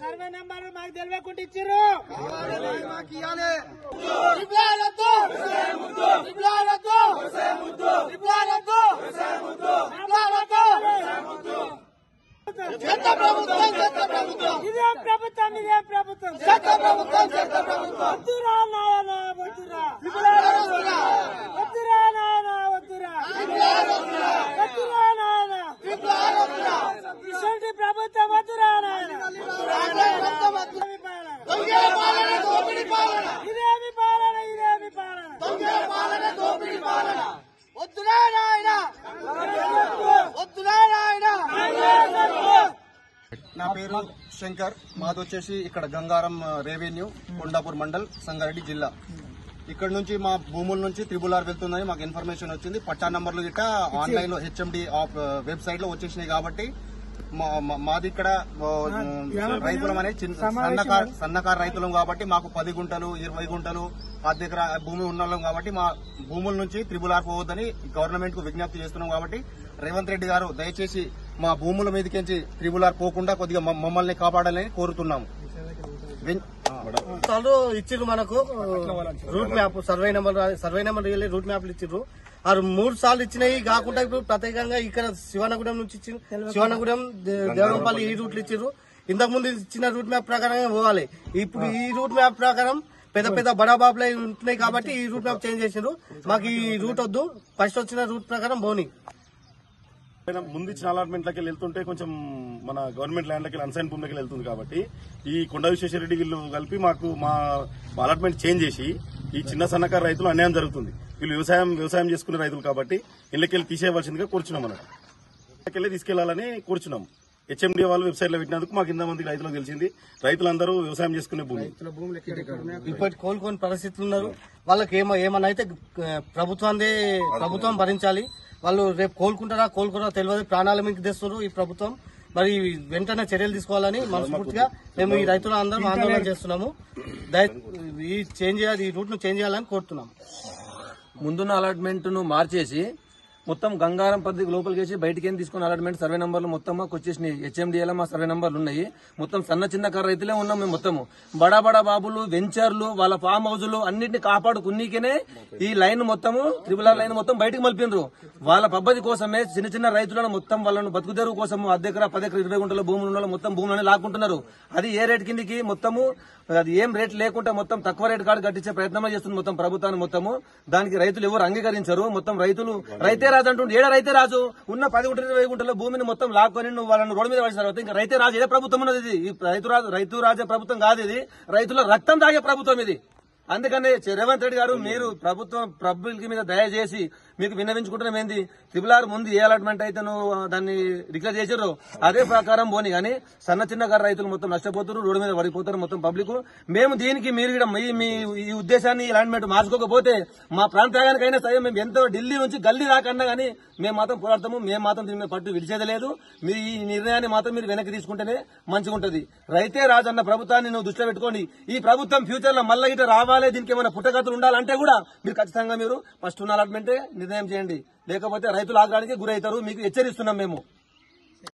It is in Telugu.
సర్వే నెంబర్ మాకు తెలియకుండా ఇచ్చిర్రు. ఇదే ప్రభుత్వం వద్దురా నాయన వద్దురా నాయన వద్దురా నాయన ఇటువంటి ప్రభుత్వం వద్దురా నాయన. ఇదేమి పాలన వద్దురా నాయన నా పేరు శంకర్. మాది వచ్చేసి ఇక్కడ గంగారం రెవెన్యూ కొండాపూర్ మండల్ సంగారెడ్డి జిల్లా. ఇక్కడ నుంచి మా భూముల నుంచి త్రిబుల్ ఆర్ వెళ్తుందని మాకు ఇన్ఫర్మేషన్ వచ్చింది. పట్టా నంబర్లు గిట్ట ఆన్లైన్ లో హెచ్ఎండి వెబ్సైట్ లో వచ్చేసినాయి. కాబట్టి మాది ఇక్కడ రైతులం అనేది సన్నకారు రైతులం కాబట్టి మాకు 10 గుంటలు 20 గుంటలు 10 ఎకరాల భూమి ఉన్నాం కాబట్టి మా భూముల నుంచి త్రిబుల్ ఆర్ పోవద్దని గవర్నమెంట్ కు విజ్ఞప్తి చేస్తున్నాం. కాబట్టి రేవంత్ రెడ్డి గారు దయచేసి మా భూముల మీదకించి త్రిబుల్ ఆర్ పోకుండా కొద్దిగా మమ్మల్ని కాపాడాలని కోరుతున్నాము. ఇచ్చిర్రు మనకు route map, survey number route మ్యాప్లు ఇచ్చిర్రు. 3 సార్లు ఇచ్చినాయి కాకుండా ఇప్పుడు ప్రత్యేకంగా ఇక్కడ శివనగూడెం నుంచి శివనగూడెం దేవరంపల్లి ఈ రూట్లు ఇచ్చిర్రు. ఇంతకు ముందు ఇచ్చిన రూట్ మ్యాప్ ప్రకారంగా పోవాలి. ఇప్పుడు ఈ రూట్ మ్యాప్ ప్రకారం పెద్ద బడాబాబులు ఉంటున్నాయి కాబట్టి ఈ రూట్ మ్యాప్ చేంజ్ చేసిండ్రు. మాకు ఈ రూట్ వద్దు, ఫస్ట్ వచ్చిన రూట్ ప్రకారం పోనీ. ముందు ఇచ్చిన అలాట్మెంట్లకి వెళ్తుంటే కొంచెం మన గవర్నమెంట్ ల్యాండ్లకి అన్సైన్ భూమికి వెళ్తుంది కాబట్టి ఈ కొండ విశ్వేశ్వరరెడ్డి వీళ్ళు కలిపి మాకు మా అలాట్మెంట్ చేంజ్ చేసి ఈ చిన్న సన్నకారు రైతులు అన్యాయం జరుగుతుంది. వీళ్ళు వ్యవసాయం చేసుకునే రైతులు కాబట్టి ఇళ్ళకెళ్ళి తీసేయవలసిందిగా కూర్చున్నాం. ఇళ్ళకెళ్ళి తీసుకెళ్లాలని కూర్చున్నాం. హెచ్ఎండి వాళ్ళు వెబ్సైట్ లో పెట్టినందుకు మాకు ఇంతమంది రైతులకు తెలిసింది. రైతులందరూ వ్యవసాయం చేసుకునే భూమి ఇప్పటి కోలుకోని పరిస్థితులు ఉన్నారు. వాళ్ళకి ఏమన్నా అయితే ప్రభుత్వం భరించాలి. వాళ్ళు రేపు కోలుకుంటారా తెలియదు. ప్రాణాల మీకు తెస్తున్నారు ఈ ప్రభుత్వం. మరి వెంటనే చర్యలు తీసుకోవాలని మనస్ఫూర్తిగా మేము ఈ రైతులు అందరం ఆందోళన చేస్తున్నాము. ఈ రూట్ ను చేంజ్ చేయాలని కోరుతున్నాము. ముందున్న అలాట్మెంట్ ను మార్చేసి మొత్తం గంగారం పద్ధతి లోపలికి వేసి బయటికి తీసుకున్న అలాట్మెంట్ సర్వే నంబర్లు మొత్తం మాకు వచ్చేసినాయి. హెచ్ఎండిఏలో మా సర్వే నంబర్లు ఉన్నాయి. మొత్తం చిన్న కారు రైతులే ఉన్నాం మేము. మొత్తము బడా బాబులు వెంచర్లు వాళ్ళ ఫామ్ హౌజులు అన్నింటినీ కాపాడుకున్నీకనే ఈ లైన్ మొత్తము త్రిబుల్ ఆర్ లైన్ మొత్తం బయటకు మలిపినరు. వాళ్ళ పద్ధతి కోసమే చిన్న రైతులను మొత్తం వాళ్ళను బతుకుదెరువు కోసము 10 ఎకరా 10 ఎకరా 20 గుంటల భూములు ఉన్న మొత్తం భూములని లాక్కుంటున్నారు. అది ఏ రేట్ కిందికి మొత్తము అది ఏం రేట్ లేకుండా మొత్తం తక్కువ రేట్ కాడు కట్టించే ప్రయత్నమే చేస్తుంది మొత్తం ప్రభుత్వాన్ని. మొత్తము దానికి రైతులు ఎవరు అంగీకరించరు. మొత్తం రైతే రాజు అంటుండే. ఏడా రైతే రాజు ఉన్న 10 గుంటల 20 గుంటల భూమిని మొత్తం లాక్కొని నువ్వు వాళ్ళని రోడ్డు మీద పడిన తర్వాత ఇంకా రైతే రాజు ఏ ప్రభుత్వం ఉన్నది? ఇది ఈ రైతు రాజే ప్రభుత్వం కాదు. ఇది రైతుల రక్తం తాగే ప్రభుత్వం ఇది. అందుకని రేవంత్ రెడ్డి గారు మీరు ప్రభుత్వం మీద దయచేసి మీకు విన్నవించుకుంటున్నాం. ఏంది త్రిబుల్ ఆర్ ముందు ఏ అలాట్మెంట్ అయితే నువ్వు దాన్ని డిక్లేర్ చేసారో అదే ప్రకారం పోనీ. కానీ చిన్న రైతులు మొత్తం నష్టపోతారు, రోడ్డు మీద పడిపోతారు మొత్తం పబ్లిక్. మేము దీనికి మీరు మీ ఈ ఉద్దేశాన్ని అలాట్మెంట్ మార్చుకోకపోతే మా ప్రాంతానికైనా సరే మేము ఎంతో ఢిల్లీ నుంచి గల్లీ రాకన్నా కానీ మేము మాత్రం పోరాడతాము. మేము మాత్రం దీని మీద పట్టు విడిచేది లేదు. మీరు ఈ నిర్ణయాన్ని మాత్రం మీరు వెనక్కి తీసుకుంటేనే మంచిగా ఉంటుంది. రైతే రాజు అన్న ప్రభుత్వాన్ని నువ్వు దృష్టిలో పెట్టుకోండి. ఈ ప్రభుత్వం ఫ్యూచర్ లో మళ్ళీ ఇటు రావాలి, దీనికి ఏమైనా పుట్టగతులు ఉండాలంటే కూడా మీరు ఖచ్చితంగా మీరు ఫస్ట్ ఉన్న అలాట్మెంటే నిర్ణయం చేయండి. లేకపోతే రైతులు ఆగ్రహానికి గురవుతారు. మీకు హెచ్చరిస్తున్నాం మేము.